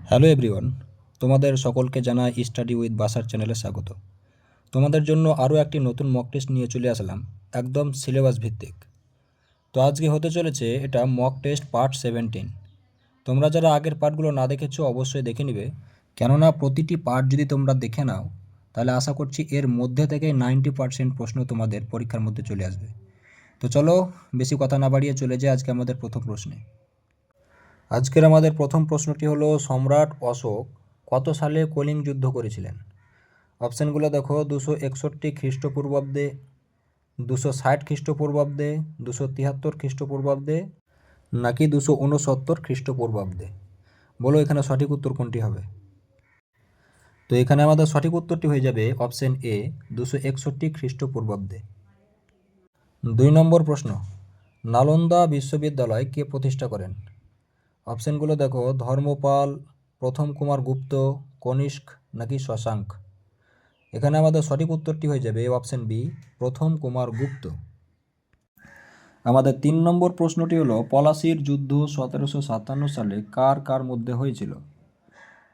Hello everyone, তোমাদের সকলকে জানাই স্টাডি উইথ বাসার চ্যানেলে স্বাগত। তোমাদের জন্য আরও একটি নতুন মক টেস্ট নিয়ে চলে আসলাম, একদম সিলেবাস ভিত্তিক। তো আজকে হতে চলেছে এটা মক টেস্ট পার্ট 17। তোমরা যারা আগের পার্টগুলো না দেখেছো অবশ্যই দেখে নিবে, কেননা প্রতিটি পার্ট যদি তোমরা দেখে নাও তাহলে আশা করছি এর মধ্যে থেকে 90% প্রশ্ন তোমাদের পরীক্ষার মধ্যে চলে আসবে। তো চলো বেশি কথা না বাড়িয়ে চলে যাই আজকে আমাদের প্রথম প্রশ্নে। আজকের আমাদের প্রথম প্রশ্নটি হলো, সম্রাট অশোক কত সালে কলিঙ্গ যুদ্ধ করেছিলেন? অপশানগুলো দেখো, 261 খ্রিস্টপূর্বাব্দে, 260 খ্রিস্টপূর্বাব্দে, 273 খ্রিস্টপূর্বাব্দে, নাকি 269 খ্রিস্টপূর্বাব্দে। বলো এখানে সঠিক উত্তর কোনটি হবে? তো এখানে আমাদের সঠিক উত্তরটি হয়ে যাবে অপশান এ, 261 খ্রিস্টপূর্বাব্দে। 2 নম্বর প্রশ্ন, নালন্দা বিশ্ববিদ্যালয় কে প্রতিষ্ঠা করেন? অপশানগুলো দেখো, ধর্মপাল, প্রথম কুমার গুপ্ত, কনিষ্ক নাকি শশাঙ্ক। এখানে আমাদের সঠিক উত্তরটি হয়ে যাবে অপশান বি, প্রথম কুমার গুপ্ত। আমাদের 3 নম্বর প্রশ্নটি হলো, পলাশির যুদ্ধ 1757 সালে কার কার মধ্যে হয়েছিল?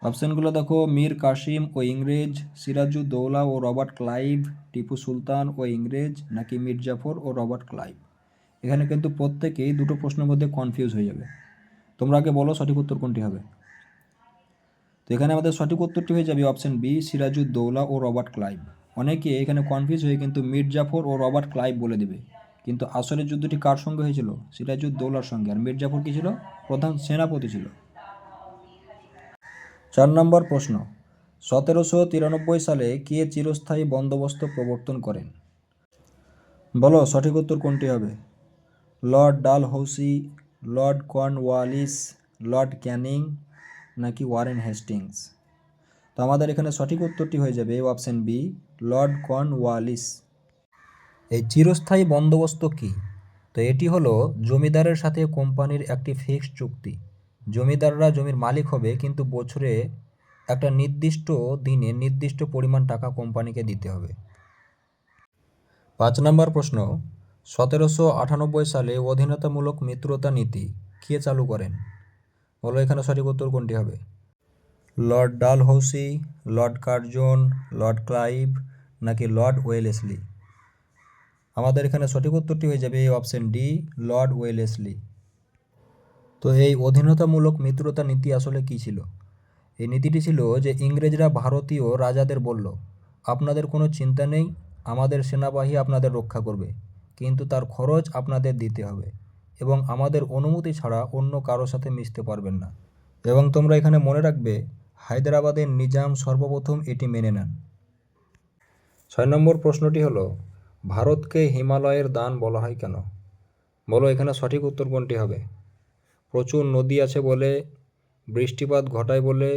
অপশানগুলো দেখো, মীর কাসিম ও ইংরেজ, সিরাজউদ্দৌলা ও রবার্ট ক্লাইভ, টিপু সুলতান ও ইংরেজ, নাকি মীর জাফর ও রবার্ট ক্লাইভ। এখানে কিন্তু প্রত্যেকেই দুটো প্রশ্নের মধ্যে কনফিউজ হয়ে যাবে। তোমরা আগে বলো সঠিক উত্তর কোনটি হবে। তো এখানে আমাদের সঠিক উত্তরটি হয়ে যাবে অপশান বি, সিরাজউদ্দৌলা ও রবার্ট ক্লাইভ। অনেকে এখানে কনফিউজ হয়ে কিন্তু মীর জাফর ও রবার্ট ক্লাইভ বলে দেবে, কিন্তু আসলে যুদ্ধটি কার সঙ্গে হয়েছিল? সিরাজউদ্দৌলার সঙ্গে। আর মীর জাফর কী ছিল? প্রধান সেনাপতি ছিল। 4 নম্বর প্রশ্ন, 1793 সালে কে চিরস্থায়ী বন্দোবস্ত প্রবর্তন করেন? বলো সঠিক উত্তর কোনটি হবে? Lord Dalhousie, Lord Cornwallis, Lord Canning, নাকি ওয়ারেন হেস্টিংস। তো আমাদের এখানে সঠিক উত্তরটি হয়ে যাবে অপশান বি, লর্ড কর্নওয়ালিস। এই চিরস্থায়ী বন্দোবস্ত কি? তো এটি হলো জমিদারের সাথে কোম্পানির একটি ফিক্সড চুক্তি। জমিদাররা জমির মালিক হবে, কিন্তু বছরে একটা নির্দিষ্ট দিনে নির্দিষ্ট পরিমাণ টাকা কোম্পানিকে দিতে হবে। 5 নম্বর প্রশ্ন, 1798 সালে অধীনতামূলক মিত্রতা নীতি কে চালু করেন? বলো এখানে সঠিক উত্তর কোনটি হবে? Lord Dalhousie, Lord Curzon, Lord Clive, নাকি লর্ড ওয়েলেসলি। আমাদের এখানে সঠিক উত্তরটি হয়ে যাবে অপশান ডি, লর্ড ওয়েলেসলি। তো এই অধীনতামূলক মিত্রতা নীতি আসলে কী ছিল? এই নীতিটি ছিল যে ইংরেজরা ভারতীয় রাজাদের বলল, আপনাদের কোনো চিন্তা নেই, আমাদের সেনাবাহিনী আপনাদের রক্ষা করবে, কিন্তু তার খরচ আপনাদের দিতে হবে এবং আমাদের অনুমতি ছাড়া অন্য কারোর সাথে মিশতে পারবেন না। এবং তোমরা এখানে মনে রাখবে, হায়দ্রাবাদের নিজাম সর্বপ্রথম এটি মেনে নেন। 6 নম্বর প্রশ্নটি হলো, ভারতকে হিমালয়ের দান বলা হয় কেন? বলো এখানে সঠিক উত্তর কোনটি হবে? প্রচুর নদী আছে বলে, বৃষ্টিপাত ঘটায় বলে,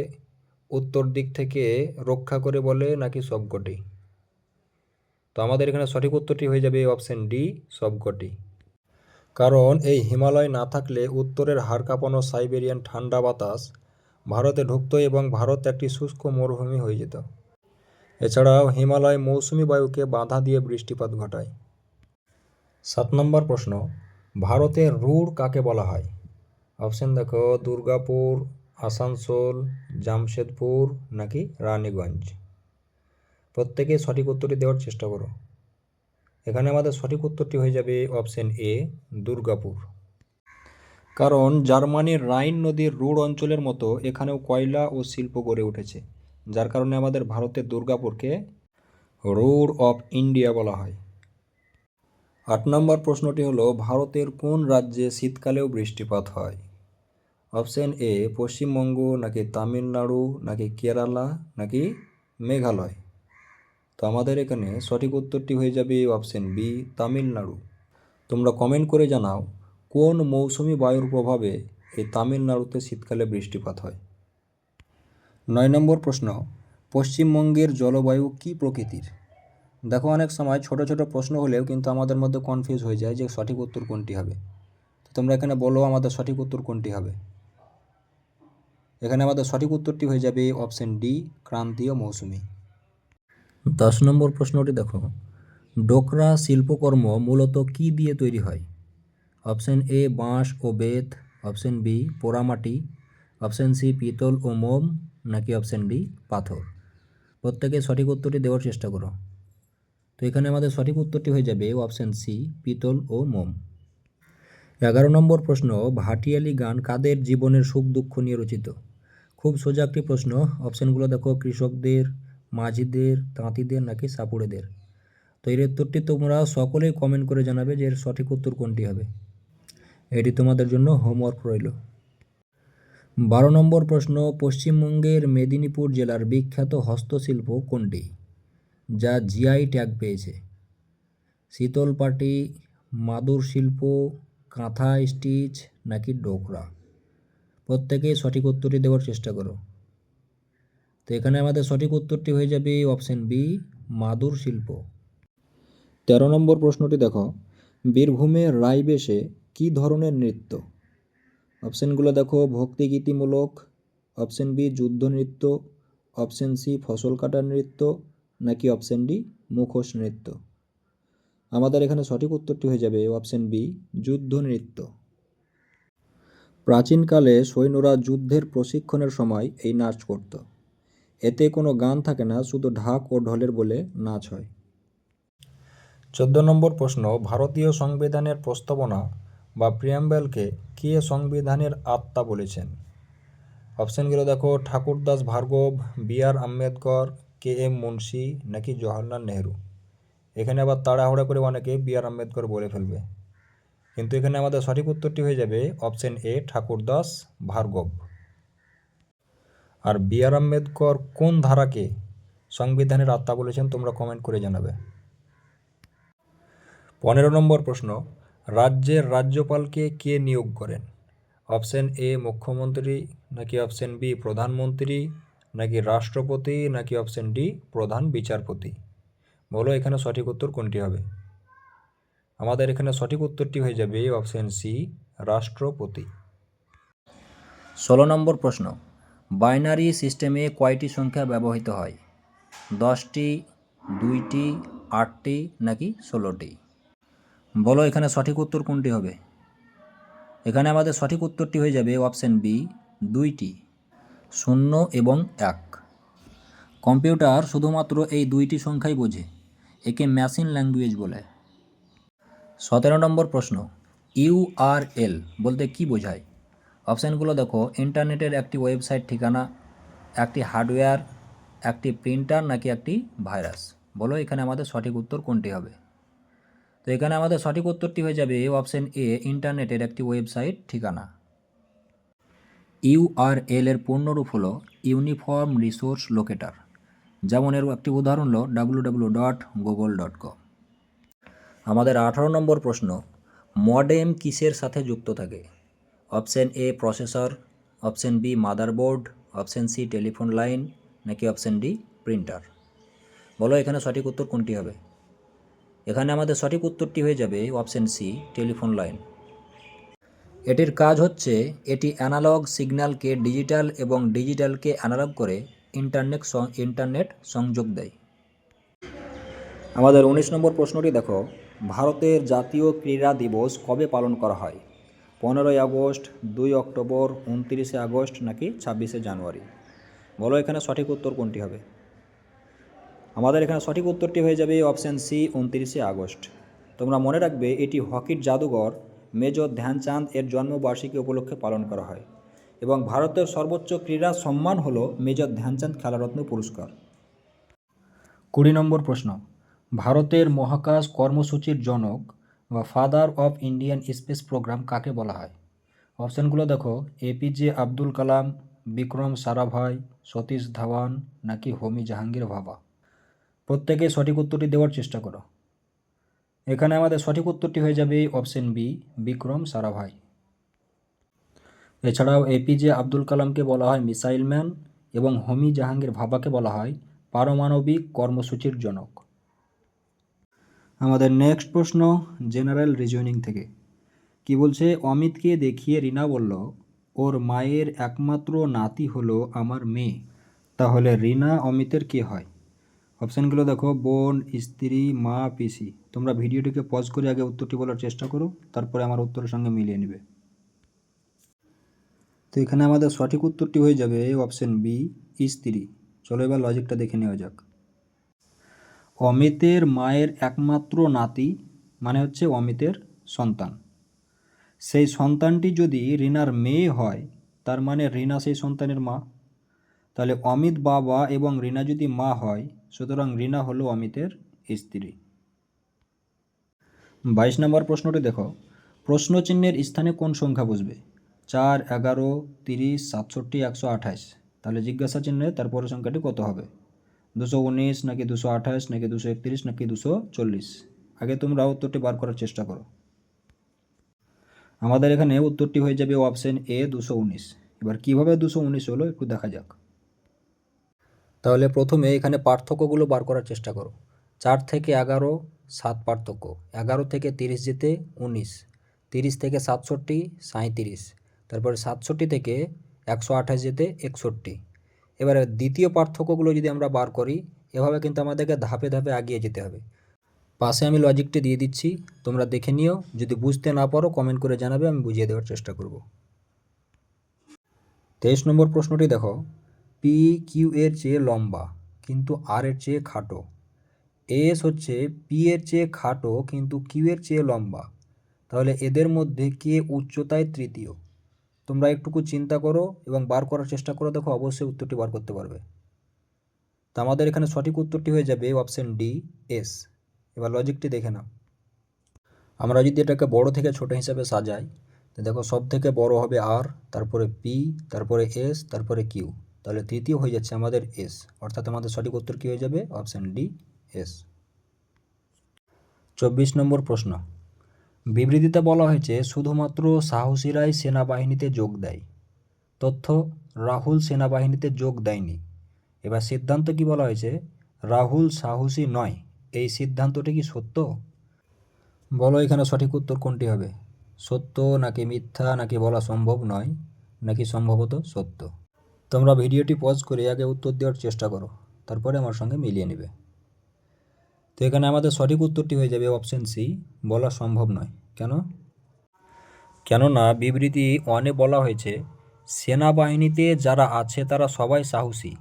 উত্তর দিক থেকে রক্ষা করে বলে, নাকি সবকটি। তো আমাদের এখানে সঠিক উত্তরটি হয়ে যাবে অপশান ডি, সবকটি। কারণ এই হিমালয় না থাকলে উত্তরের হাড় কাঁপানো সাইবেরিয়ান ঠান্ডা বাতাস ভারতে ঢুকত এবং ভারত একটি শুষ্ক মরুভূমি হয়ে যেত। এছাড়াও হিমালয় মৌসুমি বায়ুকে বাধা দিয়ে বৃষ্টিপাত ঘটায়। 7 নম্বর প্রশ্ন, ভারতের রুড় কাকে বলা হয়? অপশান দেখো, দুর্গাপুর, আসানসোল, জামশেদপুর, নাকি রানীগঞ্জ। প্রত্যেকে সঠিক উত্তরটি দেওয়ার চেষ্টা করো। এখানে আমাদের সঠিক উত্তরটি হয়ে যাবে অপশান এ, দুর্গাপুর। কারণ জার্মানির রাইন নদীর রুড় অঞ্চলের মতো এখানেও কয়লা ও শিল্প গড়ে উঠেছে, যার কারণে আমাদের ভারতের দুর্গাপুরকে রুড় অফ ইন্ডিয়া বলা হয়। 8 নম্বর প্রশ্নটি হলো, ভারতের কোন রাজ্যে শীতকালেও বৃষ্টিপাত হয়? অপশান এ, পশ্চিমবঙ্গ, নাকি তামিলনাড়ু, নাকি কেরালা, নাকি মেঘালয়। তো আমাদের এখানে সঠিক উত্তরটি হয়ে যাবে অপশান বি, তামিলনাড়ু। তোমরা কমেন্ট করে জানাও কোন মৌসুমি বায়ুর প্রভাবে এই তামিলনাড়ুতে শীতকালে বৃষ্টিপাত হয়। 9 নম্বর প্রশ্ন, পশ্চিমবঙ্গের জলবায়ু কী প্রকৃতির? দেখো অনেক সময় ছোট ছোট প্রশ্ন হলেও কিন্তু আমাদের মধ্যে কনফিউজ হয়ে যায় যে সঠিক উত্তর কোনটি হবে। তো তোমরা এখানে বলো আমাদের সঠিক উত্তর কোনটি হবে। এখানে আমাদের সঠিক উত্তরটি হয়ে যাবে অপশান ডি, ক্রান্তীয় মৌসুমি। 10 নম্বর প্রশ্নটি দেখো, ডোকরা শিল্পকর্ম মূলত কী দিয়ে তৈরি হয়? অপশান এ, বাঁশ ও বেত, অপশান বি, পোড়ামাটি, অপশান সি পিতল ও মোম, নাকি অপশান ডি পাথর? প্রত্যেকে সঠিক উত্তরটি দেওয়ার চেষ্টা করো। তো এখানে আমাদের সঠিক উত্তরটি হয়ে যাবে অপশান সি পিতল ও মোম। 11 নম্বর প্রশ্ন, ভাটিয়ালি গান কাদের জীবনের সুখ দুঃখ নিয়ে রচিত? খুব সোজা একটি প্রশ্ন। অপশানগুলো দেখো, কৃষকদের, মাঝিদের, তাঁতিদের, নাকি সাপুড়েদের। তো এর উত্তরটি তোমরা সকলেই কমেন্ট করে জানাবে যে এর সঠিক উত্তর কোনটি হবে। এটি তোমাদের জন্য হোমওয়ার্ক রইল। 12 নম্বর প্রশ্ন, পশ্চিমবঙ্গের মেদিনীপুর জেলার বিখ্যাত হস্তশিল্প কোনটি যা জিআই ট্যাগ পেয়েছে? শীতলপাটি, মাদুর শিল্প, কাঁথা স্টিচ, নাকি ডোকরা? প্রত্যেকেই সঠিক উত্তরটি দেওয়ার চেষ্টা করো। তো এখানে আমাদের সঠিক উত্তরটি হয়ে যাবে অপশান বি মাদুর শিল্প। 13 নম্বর প্রশ্নটি দেখো, বীরভূমের রাইবেশে কী ধরনের নৃত্য? অপশানগুলো দেখো, ভক্তিগীতিমূলক, অপশান বি যুদ্ধ নৃত্য, অপশান সি ফসল কাটার নৃত্য, নাকি অপশান ডি মুখোশ নৃত্য? আমাদের এখানে সঠিক উত্তরটি হয়ে যাবে অপশান বি যুদ্ধ নৃত্য। প্রাচীনকালে সৈন্যরা যুদ্ধের প্রশিক্ষণের সময় এই নাচ করত। এতে কোনো গান থাকে না, শুধু ঢাক ও ঢোলের বলে নাচ হয়। 14 নম্বর প্রশ্ন, ভারতীয় সংবিধানের প্রস্তাবনা বা প্রিয়াম্বেলকে কে সংবিধানের আত্মা বলেছেন? অপশানগুলো দেখো, ঠাকুরদাস ভার্গব, বি.আর. আম্বেদকর, কে.এম. মুন্সি, নাকি জওহরলাল নেহরু? এখানে আবার তাড়াহুড়া করে অনেকে বি.আর. আম্বেদকর বলে ফেলবে, কিন্তু এখানে আমাদের সঠিক উত্তরটি হয়ে যাবে option A Thakurdas Bhargava. B R বি.আর. আম্বেদকর কোন ধারাকে সংবিধানের আত্মা বলেছেন তোমরা কমেন্ট করে জানাবে। 15 নম্বর প্রশ্ন, রাজ্যের রাজ্যপালকে কে নিয়োগ করেন? অপশান এ মুখ্যমন্ত্রী, নাকি অপশান বি প্রধানমন্ত্রী, নাকি রাষ্ট্রপতি, নাকি অপশান ডি প্রধান বিচারপতি? বলো এখানে সঠিক উত্তর কোনটি হবে? আমাদের এখানে সঠিক উত্তরটি হয়ে যাবে অপশান সি রাষ্ট্রপতি। 16 নম্বর প্রশ্ন, বাইনারি সিস্টেমে কয়টি সংখ্যা ব্যবহৃত হয়? 10টি, 2টি, 8টি, নাকি 16টি? বলো এখানে সঠিক উত্তর কোনটি হবে? এখানে আমাদের সঠিক উত্তরটি হয়ে যাবে অপশান বি 2টি, 0 এবং 1। কম্পিউটার শুধুমাত্র এই 2টি সংখ্যাই বোঝে, একে মেশিন ল্যাঙ্গুয়েজ বলে। 17 নম্বর প্রশ্ন, ইউআরএল বলতে কি বোঝায়? অপশানগুলো দেখো, ইন্টারনেটের একটি ওয়েবসাইট ঠিকানা, একটি হার্ডওয়্যার, একটি প্রিন্টার, নাকি একটি ভাইরাস? বলো এখানে আমাদের সঠিক উত্তর কোনটি হবে? তো এখানে আমাদের সঠিক উত্তরটি হয়ে যাবে অপশান এ ইন্টারনেটের একটি ওয়েবসাইট ঠিকানা। ইউআরএল এর পূর্ণরূপ হলো ইউনিফর্ম রিসোর্স লোকেটার, যেমন এর একটি উদাহরণ হলো www.google.com। আমাদের 18 নম্বর প্রশ্ন, মডেম কিসের সাথে যুক্ত থাকে? Option A processor, option B motherboard, option C telephone line, নাকি অপশান ডি প্রিন্টার? বলো এখানে সঠিক উত্তর কোনটি হবে? এখানে আমাদের সঠিক উত্তরটি হয়ে যাবে অপশান সি টেলিফোন লাইন। এটির কাজ হচ্ছে এটি অ্যানালগ সিগন্যালকে ডিজিটাল এবং ডিজিটালকে অ্যানালগ করে ইন্টারনেট সংযোগ দেয়। আমাদের 19 নম্বর প্রশ্নটি দেখো, ভারতের জাতীয় ক্রীড়া দিবস কবে পালন করা হয়? 15ই আগস্ট, 2 অক্টোবর, 29শে আগস্ট, নাকি 26শে জানুয়ারি? বলো এখানে সঠিক উত্তর কোনটি হবে? আমাদের এখানে সঠিক উত্তরটি হয়ে যাবে অপশান সি 29শে আগস্ট। তোমরা মনে রাখবে এটি হকির জাদুঘর মেজর ধ্যানচাঁদ এর জন্মবার্ষিকী উপলক্ষে পালন করা হয় এবং ভারতের সর্বোচ্চ ক্রীড়া সম্মান হল মেজর ধ্যানচাঁদ খেলারত্ন পুরস্কার। 20 নম্বর প্রশ্ন, ভারতের মহাকাশ কর্মসূচির জনক বা father of Indian space programme কাকে বলা হয়? অপশানগুলো দেখো, এপিজে আব্দুল কালাম, বিক্রম সারাভাই, সতীশ ধাওয়ান, নাকি হোমি জাহাঙ্গীর ভাবা? প্রত্যেকে সঠিক উত্তরটি দেওয়ার চেষ্টা করো। এখানে আমাদের সঠিক উত্তরটি হয়ে যাবে অপশান বি বিক্রম সারাভাই। এছাড়াও এপিজে আব্দুল কালামকে বলা হয় মিসাইল ম্যান এবং হোমি জাহাঙ্গীর ভাবাকে বলা হয় পারমাণবিক কর্মসূচির জনক। আমাদের নেক্সট প্রশ্ন জেনারেল রিজনিং থেকে কি বলছে, অমিতকে দেখিয়ে রিনা বলল ওর মায়ের একমাত্র নাতি হলো আমার মেয়ে, তাহলে রিনা অমিতের কে হয়? অপশানগুলো দেখো, বোন, স্ত্রী, মা, পিসি। তোমরা ভিডিওটিকে পজ করে আগে উত্তরটি বলার চেষ্টা করো, তারপরে আমার উত্তরের সঙ্গে মিলিয়ে নেবে। তো তো এখানে আমাদের সঠিক উত্তরটি হয়ে যাবে অপশন বি, স্ত্রী। চলো এবার লজিকটা দেখে নেওয়া যাক। অমিতের মায়ের একমাত্র নাতি মানে হচ্ছে অমিতের সন্তান। সেই সন্তানটি যদি রিনার মেয়ে হয়, তার মানে রিনা সেই সন্তানের মা। তাহলে অমিত বাবা এবং রিনা যদি মা হয়, সুতরাং রিনা হলো অমিতের স্ত্রী। 22 নম্বর প্রশ্নটি দেখো, প্রশ্নচিহ্নের স্থানে কোন সংখ্যা বসবে? 4, 11, 30, 67, 128। তাহলে জিজ্ঞাসা চিহ্নে তারপরে সংখ্যাটি কত হবে? 219 নাকি 228 নাকি 231 নাকি 240? আগে তোমরা উত্তরটি বার করার চেষ্টা করো। আমাদের এখানে উত্তরটি হয়ে যাবে অপশন এ, 219। এবার কিভাবে 219 হলো একটু দেখা যাক। তাহলে প্রথমে এখানে পার্থক্যগুলো বার করার চেষ্টা করো। 4 থেকে 11 7 পার্থক্য, 11 থেকে 30 যেতে 19, 30 থেকে 67 37, তারপরে 67 থেকে 128 যেতে 61। এবারে দ্বিতীয় পার্থক্যগুলো যদি আমরা বার করি, এভাবে কিন্তু আমাদেরকে ধাপে ধাপে এগিয়ে যেতে হবে। পাশে আমি লজিকটি দিয়ে দিচ্ছি, তোমরা দেখে নিও। যদি বুঝতে না পারো কমেন্ট করে জানাবে, আমি বুঝিয়ে দেওয়ার চেষ্টা করব। 23 নম্বর প্রশ্নটি দেখো, পি কিউ এর চেয়ে লম্বা কিন্তু আর এর চেয়ে খাটো। এস হচ্ছে পি এর চেয়ে খাটো কিন্তু কিউ এর চেয়ে লম্বা। তাহলে এদের মধ্যে কে উচ্চতায় তৃতীয়? তোমরা একটুকু চিন্তা করো এবং বার করার চেষ্টা করো, দেখো অবশ্যই উত্তরটি বার করতে পারবে। তো আমাদের এখানে সঠিক উত্তরটি হয়ে যাবে অপশন ডি, এস। এবার লজিকটি দেখে নাও। আমরা যদি এটাকে বড় থেকে ছোট হিসাবে সাজাই, তো দেখো সব থেকে বড় হবে আর, তারপরে পি, তারপরে এস, তারপরে কিউ। তাহলে তৃতীয় হয়ে যাচ্ছে আমাদের এস, অর্থাৎ আমাদের সঠিক উত্তর কী হয়ে যাবে? Option D, S. 24 নম্বর প্রশ্ন, বিবৃতিতে বলা হয়েছে শুধুমাত্র সাহসীরাই সেনাবাহিনীতে যোগ দেয়। তথ্য, রাহুল সেনাবাহিনীতে যোগ দেয়নি। এবার সিদ্ধান্ত কি বলা হয়েছে? রাহুল সাহসী নয়। এই সিদ্ধান্তটি কি সত্য? বলো এখানে সঠিক উত্তর কোনটি হবে? সত্য নাকি মিথ্যা নাকি বলা সম্ভব নয় নাকি সম্ভবত সত্য? তোমরা ভিডিওটি পজ করে আগে উত্তর দেওয়ার চেষ্টা করো, তারপরে আমার সঙ্গে মিলিয়ে নেবে। তো এখানে আমাদের সঠিক উত্তরটি হয়ে যাবে অপশন সি, বলা সম্ভব নয়। কেন? কেননা বিবৃতি 1-এ বলা হয়েছে সেনাবাহিনীতে যারা আছে তারা সবাই সাহসী,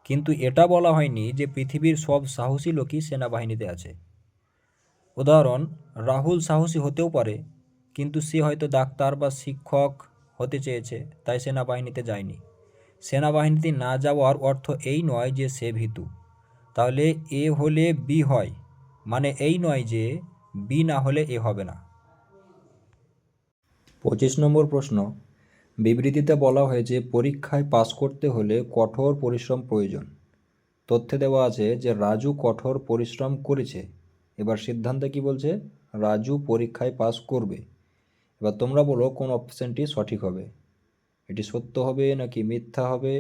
কিন্তু এটা বলা হয়নি যে পৃথিবীর সব সাহসী লোকই সেনাবাহিনীতে আছে। উদাহরণ, রাহুল সাহসী হতেও পারে, কিন্তু সে হয়তো ডাক্তার বা শিক্ষক হতে চেয়েছে, তাই সেনাবাহিনীতে যায়নি। সেনাবাহিনীতে না যাওয়ার অর্থ এই নয় যে সে ভীতু। তাহলে এ হলে বি হয়, মানে এই নয় যে বি না হলে এ হবে না। 25 নম্বর প্রশ্ন, বিবৃতিতে বলা হয়েছে পরীক্ষায় পাস করতে হলে কঠোর পরিশ্রম প্রয়োজন। তথ্যে দেওয়া আছে যে রাজু কঠোর পরিশ্রম করেছে। এবার সিদ্ধান্তে কি বলছে? রাজু পরীক্ষায় পাস করবে। এবার তোমরা বলো কোন অপশানটি সঠিক হবে? এটি সত্য হবে নাকি মিথ্যা হবে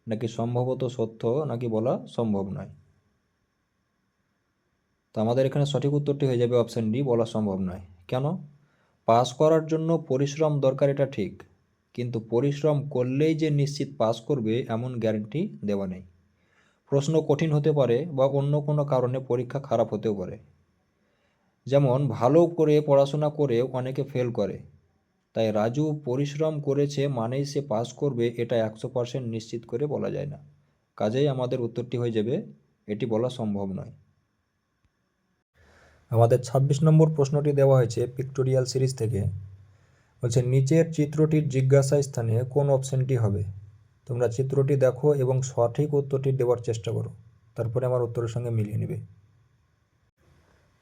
নাকি সম্ভবত সত্য নাকি বলা সম্ভব নয়? তো আমাদের এখানে সঠিক উত্তরটি হয়ে যাবে অপশান ডি, বলা সম্ভব নয়। কেন? পাস করার জন্য পরিশ্রম দরকার, এটা ঠিক, কিন্তু পরিশ্রম করলেই যে নিশ্চিত পাস করবে এমন গ্যারান্টি দেওয়া নেই। প্রশ্ন কঠিন হতে পারে বা অন্য কোনো কারণে পরীক্ষা খারাপ হতেও পারে। যেমন ভালো করে পড়াশোনা করে অনেকে ফেল করে, তাই রাজু পরিশ্রম করেছে মানেই সে পাস করবে এটা 100% নিশ্চিত করে বলা যায় না। কাজেই আমাদের উত্তরটি হয়ে যাবে এটি বলা সম্ভব নয়। আমাদের 26 নম্বর প্রশ্নটি দেওয়া হয়েছে পিক্টোরিয়াল সিরিজ থেকে। বলছে নিচের চিত্রটির জিজ্ঞাসা স্থানে কোন অপশানটি হবে? তোমরা চিত্রটি দেখো এবং সঠিক উত্তরটি দেওয়ার চেষ্টা করো, তারপরে আমার উত্তরের সঙ্গে মিলিয়ে নেবে।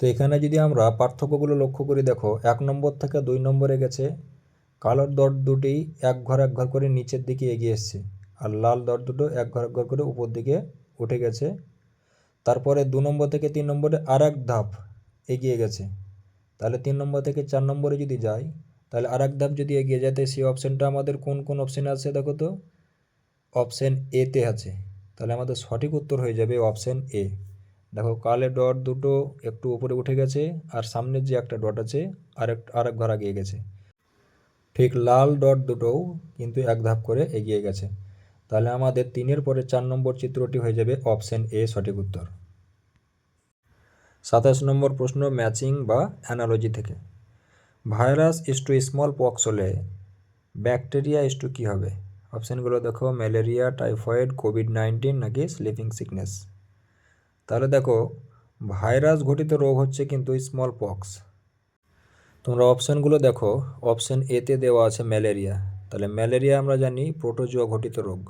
তো এখানে যদি আমরা পার্থক্যগুলো লক্ষ্য করি, দেখো 1 নম্বর থেকে 2 নম্বরে গেছে কালোর দর দুটি এক ঘর করে নিচের দিকে এগিয়ে এসছে, আর লাল দর দুটো এক ঘর করে উপর দিকে উঠে গেছে। তারপরে 2 নম্বর থেকে 3 নম্বরে আর এক ধাপ এগিয়ে গেছে। তাহলে 3 নম্বর থেকে 4 নম্বরে যদি যাই, তাহলে আর এক ধাপ যদি এগিয়ে যায়, তাই সেই অপশানটা আমাদের কোন কোন অপশানে আছে দেখো তো? অপশান এতে আছে। তাহলে আমাদের সঠিক উত্তর হয়ে যাবে অপশান এ। দেখো কালো ডট দুটো একটু উপরে উঠে গেছে, আর সামনের যে একটা ডট আছে আর এক ঘর এগিয়ে গেছে। ঠিক লাল ডট দুটোও কিন্তু এক ধাপ করে এগিয়ে গেছে। তাহলে আমাদের 3-এর পরে 4 নম্বর চিত্রটি হয়ে যাবে অপশান এ সঠিক উত্তর। 27 নম্বর প্রশ্ন ম্যাচিং বা অ্যানালজি থেকে। Virus is to smallpox হলে ব্যাকটেরিয়া ইস্টু কী হবে? অপশানগুলো দেখো, ম্যালেরিয়া, টাইফয়েড, কোভিড-19 নাকি স্লিপিং সিকনেস। তাহলে দেখো, ভাইরাস ঘটিত রোগ হচ্ছে কিন্তু স্মল পক্স। তোমরা অপশানগুলো দেখো, অপশান এতে দেওয়া আছে ম্যালেরিয়া, তাহলে ম্যালেরিয়া আমরা জানি প্রোটোজোয়া ঘটিত রোগ।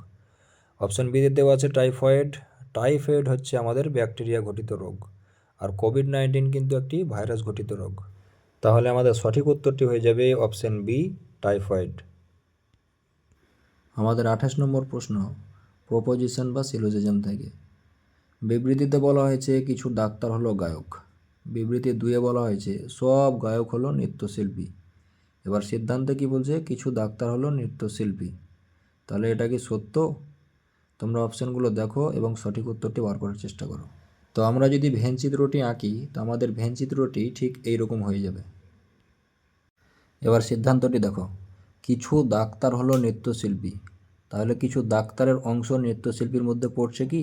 অপশান বিতে দেওয়া আছে টাইফয়েড, টাইফয়েড হচ্ছে আমাদের ব্যাকটেরিয়া ঘটিত রোগ। আর কোভিড-19 কিন্তু একটি ভাইরাস ঘটিত রোগ। তাহলে আমাদের সঠিক উত্তরটি হয়ে যাবে অপশান বি, টাইফয়েড। আমাদের 28 নম্বর প্রশ্ন, প্রপোজিশন বা সিলোজিজম থেকে। বিবৃতিতে বলা হয়েছে কিছু ডাক্তার হলো গায়ক। বিবৃতি 2-এ বলা হয়েছে সব গায়ক হলো নৃত্যশিল্পী। এবার সিদ্ধান্তে কি বলছে? কিছু ডাক্তার হলো নৃত্যশিল্পী। তাহলে এটা কি সত্য? তোমরা অপশানগুলো দেখো এবং সঠিক উত্তরটি বার করার চেষ্টা করো। তো আমরা যদি ভেন চিত্রটি আঁকি, তো আমাদের ভেন চিত্রটি ঠিক এইরকম হয়ে যাবে। এবার সিদ্ধান্তটি দেখো, কিছু ডাক্তার হলো নৃত্যশিল্পী। তাহলে কিছু ডাক্তারের অংশ নৃত্যশিল্পীর মধ্যে পড়ছে কি?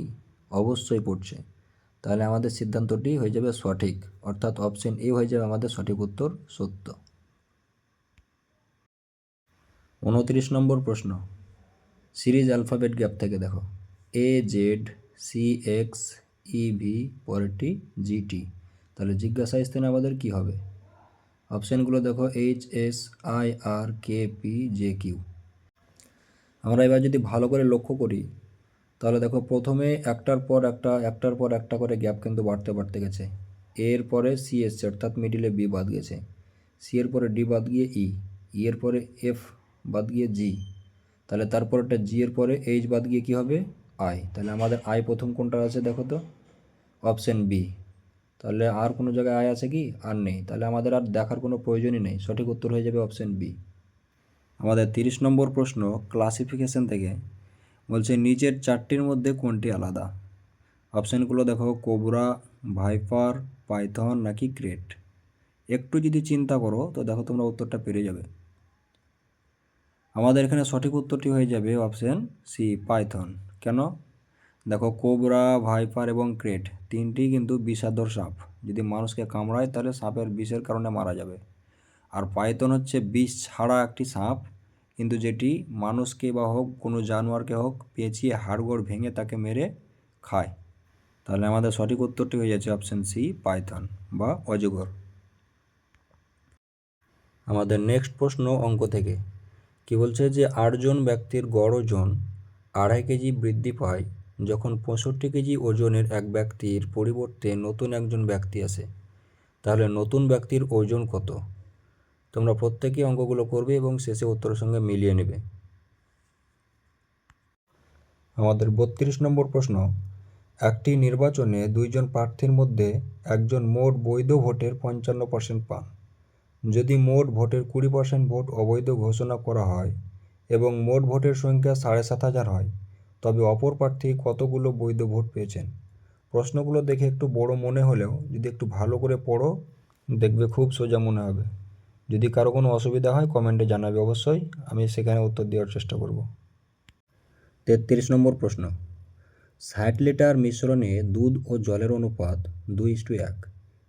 অবশ্যই পড়ছে। তাহলে আমাদের সিদ্ধান্তটি হয়ে যাবে সঠিক, অর্থাৎ অপশন এ হয়ে যাবে আমাদের সঠিক উত্তর, সত্য। 29 নম্বর প্রশ্ন, সিরিজ অ্যালফাবেট গ্যাপ থেকে দেখো, AZCXEV পরেরটি GT। তাহলে জিজ্ঞাসা স্থানে আমাদের কি হবে? অপশানগুলো দেখো, HSIRKPJQ। আমরা এবার যদি ভালো করে লক্ষ্য করি, তাহলে দেখো প্রথমে একটার পর একটা করে গ্যাপ কিন্তু বাড়তে বাড়তে গেছে। এর পরে সি এসছে, অর্থাৎ মিডিলে বি বাদ গেছে। সি এর পরে ডি বাদ গিয়ে ই, এর পরে এফ বাদ গিয়ে জি, তাহলে তারপরটা জি এর পরে এইচ বাদ গিয়ে কী হবে? আই। তাহলে আমাদের আই প্রথম কোনটা আছে দেখো তো, অপশান বি। তাহলে আর কোনো জায়গায় আয় আছে কি? আর নেই। তাহলে আমাদের আর দেখার কোনো প্রয়োজনই নেই, সঠিক উত্তর হয়ে যাবে অপশান বি। আমাদের 30 নম্বর প্রশ্ন, ক্লাসিফিকেশন থেকে বলছে নিচের চারটির মধ্যে কোনটি আলাদা? অপশানগুলো দেখো, কোবরা, ভাইপার, পাইথন নাকি ক্রেট। একটু যদি চিন্তা করো তো দেখো তোমরা উত্তরটা পেরে যাবে। আমাদের এখানে সঠিক উত্তরটি হয়ে যাবে অপশান সি, পাইথন। কেন? দেখো, কোবরা, ভাইপার এবং ক্রেট তিনটি কিন্তু বিষাদর সাপ। যদি মানুষকে কামড়ায় তাহলে সাপের বিষের কারণে মারা যাবে। আর পাইথন হচ্ছে বিষ ছাড়া একটি সাপ, কিন্তু যেটি মানুষকে বা হোক কোনো জানোয়ারকে হোক পেঁচিয়ে হাড়গোড় ভেঙে তাকে মেরে খায়। তাহলে আমাদের সঠিক উত্তরটি হয়ে যাচ্ছে অপশান সি, পাইথন বা অজগর। আমাদের নেক্সট প্রশ্ন অঙ্ক থেকে কি বলছে যে 8 জন ব্যক্তির গড় ওজন 2.5 কেজি বৃদ্ধি পায় যখন 65 কেজি ওজনের এক ব্যক্তির পরিবর্তে নতুন একজন ব্যক্তি আসে। তাহলে নতুন ব্যক্তির ওজন কত? তোমরা প্রত্যেকেই অঙ্কগুলো করবে এবং শেষে উত্তরের সঙ্গে মিলিয়ে নেবে। আমাদের 32 নম্বর প্রশ্ন, একটি নির্বাচনে 2 জন প্রার্থীর মধ্যে একজন মোট বৈধ ভোটের 55% পান। যদি মোট ভোটের 20% ভোট অবৈধ ঘোষণা করা হয় এবং মোট ভোটের সংখ্যা 7,500 হয়, তবে অপর প্রার্থী কতগুলো বৈধ ভোট পেয়েছেন? প্রশ্নগুলো দেখে একটু বড় মনে হলেও যদি একটু ভালো করে পড়ো দেখবে খুব সোজা মনে হবে। যদি কারো কোনো অসুবিধা হয় কমেন্টে জানাবে অবশ্যই, আমি সেখানে উত্তর দেওয়ার চেষ্টা করব। 33 নম্বর প্রশ্ন, 60 লিটার মিশ্রণে দুধ ও জলের অনুপাত 2:1।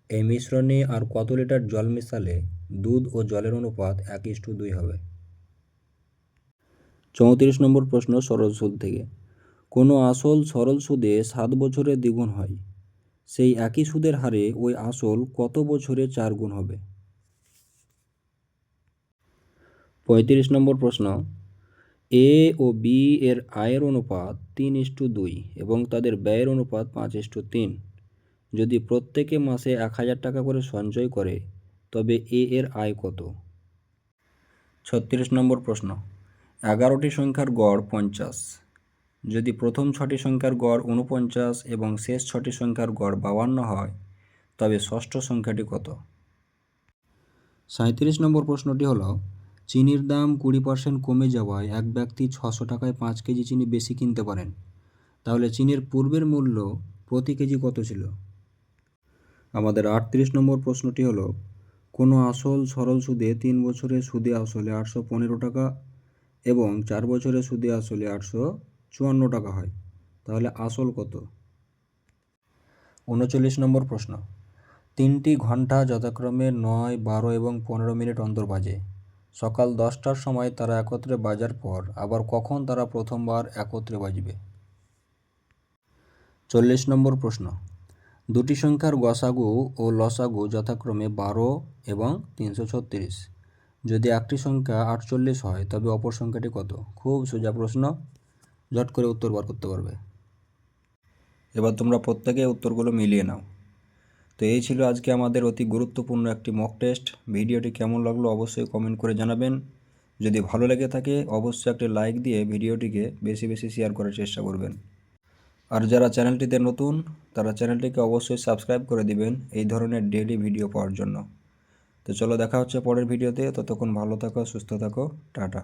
এই মিশ্রণে আর কত লিটার জল মেশালে দুধ ও জলের অনুপাত 1:2 হবে? 34 নম্বর প্রশ্ন, সরল সুদ থেকে। কোনো আসল সরল সুদে 7 বছরে দ্বিগুণ হয়, সেই একই সুদের হারে ওই আসল কত বছরে 4 গুণ হবে? 35 নম্বর প্রশ্ন, এ ও বি এর আয়ের অনুপাত 3:2 এবং তাদের ব্যয়ের অনুপাত 5:3। যদি প্রত্যেকে মাসে 1,000 টাকা করে সঞ্চয় করে তবে এ এর আয় কত? 36 নম্বর প্রশ্ন, 11টি সংখ্যার গড় 50। যদি প্রথম 6টি সংখ্যার গড় 49 এবং শেষ 6টি সংখ্যার গড় 52 হয় তবে ষষ্ঠ সংখ্যাটি কত? 37 নম্বর প্রশ্নটি হলো, চিনির দাম 20% কমে যাওয়ায় এক ব্যক্তি 600 টাকায় 5 কেজি চিনি বেশি কিনতে পারেন। তাহলে চিনির পূর্বের মূল্য প্রতি কেজি কত ছিল? আমাদের 38 নম্বর প্রশ্নটি হলো, কোনো আসল সরল সুদে 3 বছরে সুদে আসলে 815 টাকা এবং 4 বছরে সুদে আসলে 854 টাকা হয়। তাহলে আসল কত? 39 নম্বর প্রশ্ন, 3টি ঘন্টা যথাক্রমে 9, 12 এবং 15 মিনিট অন্তর বাজে। সকাল 10টার সময় তারা একত্রে বাজার পর আবার কখন তারা প্রথমবার একত্রে বাজবে? 40 নম্বর প্রশ্ন, দুটি সংখ্যার গসাগু ও লসাগু যথাক্রমে 12 এবং 336। যদি একটি সংখ্যা 48 হয় তবে অপর সংখ্যাটি কত? খুব সোজা প্রশ্ন, ঝট করে উত্তর বার করতে পারবে। এবার তোমরা প্রত্যেকে উত্তরগুলো মিলিয়ে নাও। তো এই ছিল আজকে আমাদের অতি গুরুত্বপূর্ণ একটি মক টেস্ট। ভিডিওটি কেমন লাগলো অবশ্যই কমেন্ট করে জানাবেন। যদি ভালো লেগে থাকে অবশ্যই একটি লাইক দিয়ে ভিডিওটিকে বেশি বেশি শেয়ার করার চেষ্টা করবেন। আর যারা চ্যানেলটিতে নতুন তারা চ্যানেলটিকে অবশ্যই সাবস্ক্রাইব করে দিবেন এই ধরনের ডেইলি ভিডিও পাওয়ার জন্য। তো চলো দেখা হচ্ছে পরের ভিডিওতে, ততক্ষণ ভালো থাকো, সুস্থ থাকো, টাটা।